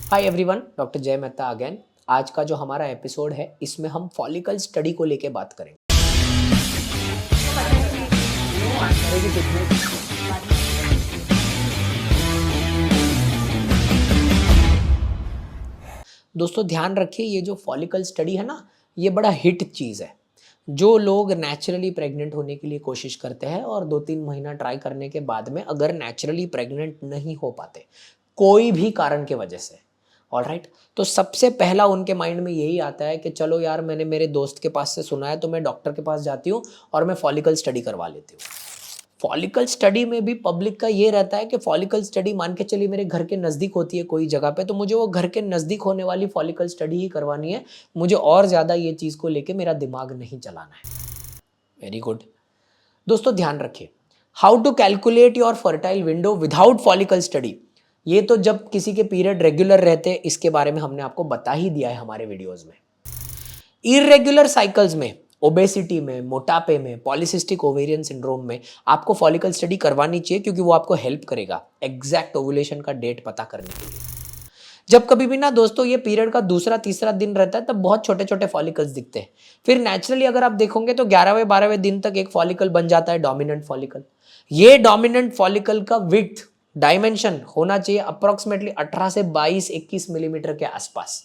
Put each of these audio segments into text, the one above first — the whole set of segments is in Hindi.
हाय एवरीवन, डॉक्टर जय मेहता अगेन। आज का जो हमारा एपिसोड है इसमें हम फॉलिकल स्टडी को लेके बात करेंगे। दोस्तों ध्यान रखिए, ये जो फॉलिकल स्टडी है ना, ये बड़ा हिट चीज़ है। जो लोग नेचुरली प्रेग्नेंट होने के लिए कोशिश करते हैं और 2-3 महीना ट्राई करने के बाद में अगर नेचुरली प्रेग्नेंट नहीं हो पाते कोई भी कारण के वजह से, ऑलराइट, तो सबसे पहला उनके माइंड में यही आता है कि चलो यार, मैंने मेरे दोस्त के पास से सुना है तो मैं डॉक्टर के पास जाती हूँ और मैं फॉलिकल स्टडी करवा लेती हूँ। फॉलिकल स्टडी में भी पब्लिक का ये रहता है कि फॉलिकल स्टडी मान के चलिए मेरे घर के नज़दीक होती है कोई जगह पे, तो मुझे वो घर के नज़दीक होने वाली फॉलिकल स्टडी ही करवानी है, मुझे और ज़्यादा ये चीज़ को लेके मेरा दिमाग नहीं चलाना है। Very good. दोस्तों ध्यान रखिए, how to calculate your fertile window without follicle study. ये तो जब किसी के पीरियड रेगुलर रहते हैं इसके बारे में हमने आपको बता ही दिया है हमारे वीडियोज़ में। इरेगुलर साइकिल्स में, ओबेसिटी में, मोटापे में, पॉलीसिस्टिक ओवेरियन सिंड्रोम में आपको फॉलिकल स्टडी करवानी चाहिए, क्योंकि वो आपको हेल्प करेगा एग्जैक्ट ओवुलेशन का डेट पता करने के लिए। जब कभी भी ना दोस्तों ये पीरियड का दूसरा तीसरा दिन रहता है तब बहुत छोटे छोटे फॉलिकल्स दिखते हैं। फिर नेचुरली अगर आप देखोगे तो 11वें 12वें दिन तक एक फॉलिकल बन जाता है डोमिनेंट फॉलिकल। ये डोमिनेंट फॉलिकल का विड्थ डायमेंशन होना चाहिए अप्रोक्सीमेटली 18 से 22-21 मिलीमीटर के आसपास।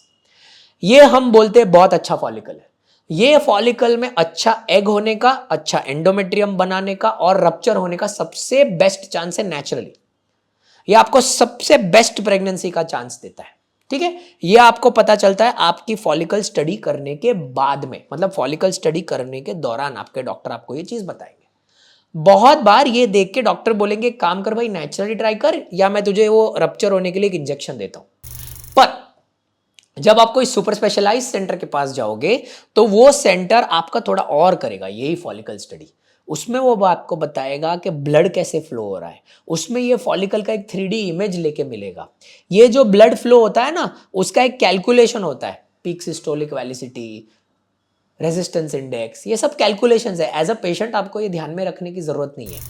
ये हम बोलते हैं बहुत अच्छा फॉलिकल है। ये फॉलिकल में अच्छा एग होने का, अच्छा एंडोमेट्रियम बनाने का और रप्चर होने का सबसे बेस्ट चांस है नेचुरली। ये आपको सबसे बेस्ट प्रेगनेंसी का चांस देता है। ठीक है, ये आपको पता चलता है आपकी फॉलिकल स्टडी करने के बाद में, मतलब फॉलिकल स्टडी करने के दौरान आपके डॉक्टर आपको ये चीज बताएंगे। बहुत बार ये देख के डॉक्टर बोलेंगे काम कर भाई, नेचुरली ट्राई कर, या मैं तुझे वो रप्चर होने के लिए एक इंजेक्शन देता हूं। पर जब आप कोई सुपर स्पेशलाइज्ड सेंटर के पास जाओगे तो वो सेंटर आपका थोड़ा और करेगा यही फॉलिकल स्टडी। उसमें वो आपको बताएगा कि ब्लड कैसे फ्लो हो रहा है, उसमें ये फॉलिकल का एक 3D इमेज लेके मिलेगा। ये जो ब्लड फ्लो होता है ना, उसका एक कैलकुलेशन होता है, peak systolic velocity, resistance index, ये सब कैलकुलेशंस है। एज अ पेशेंट आपको ये ध्यान में रखने की जरूरत नहीं है।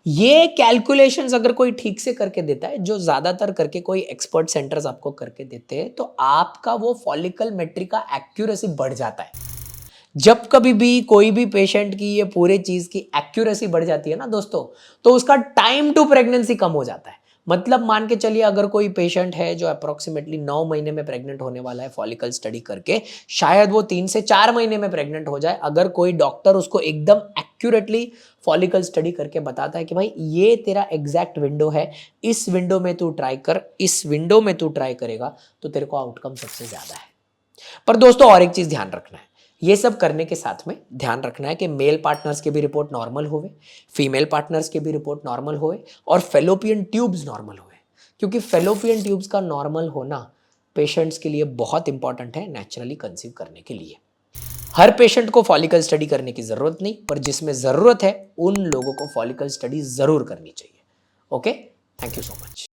ये कैलकुलेशंस अगर कोई ठीक से करके देता है, जो ज्यादातर करके कोई एक्सपर्ट सेंटर्स आपको करके देते हैं, तो आपका वो फॉलिकल मेट्रिक का एक्यूरेसी बढ़ जाता है। जब कभी भी कोई भी पेशेंट की ये पूरे चीज की एक्यूरेसी बढ़ जाती है ना दोस्तों, तो उसका टाइम टू प्रेगनेंसी कम हो जाता है। मतलब मान के चलिए अगर कोई पेशेंट है जो अप्रोक्सीमेटली 9 महीने में प्रेग्नेंट होने वाला है फॉलिकल स्टडी करके, शायद वो 3 से 4 महीने में प्रेग्नेंट हो जाए अगर कोई डॉक्टर उसको एकदम एक्यूरेटली फॉलिकल स्टडी करके बताता है कि भाई ये तेरा एग्जैक्ट विंडो है, इस विंडो में तू ट्राई कर, इस विंडो में तू ट्राई करेगा तो तेरे को आउटकम सबसे ज्यादा है। पर दोस्तों और एक चीज ध्यान रखना है, ये सब करने के साथ में ध्यान रखना है कि मेल पार्टनर्स की भी रिपोर्ट नॉर्मल होवे, फीमेल पार्टनर्स की भी रिपोर्ट नॉर्मल होवे और फेलोपियन ट्यूब्स नॉर्मल होवे। क्योंकि फेलोपियन ट्यूब्स का नॉर्मल होना पेशेंट्स के लिए बहुत इंपॉर्टेंट है नेचुरली कंसीव करने के लिए। हर पेशेंट को फॉलिकल स्टडी करने की जरूरत नहीं, पर जिसमें जरूरत है उन लोगों को फॉलिकल स्टडी जरूर करनी चाहिए। Okay, thank you so much.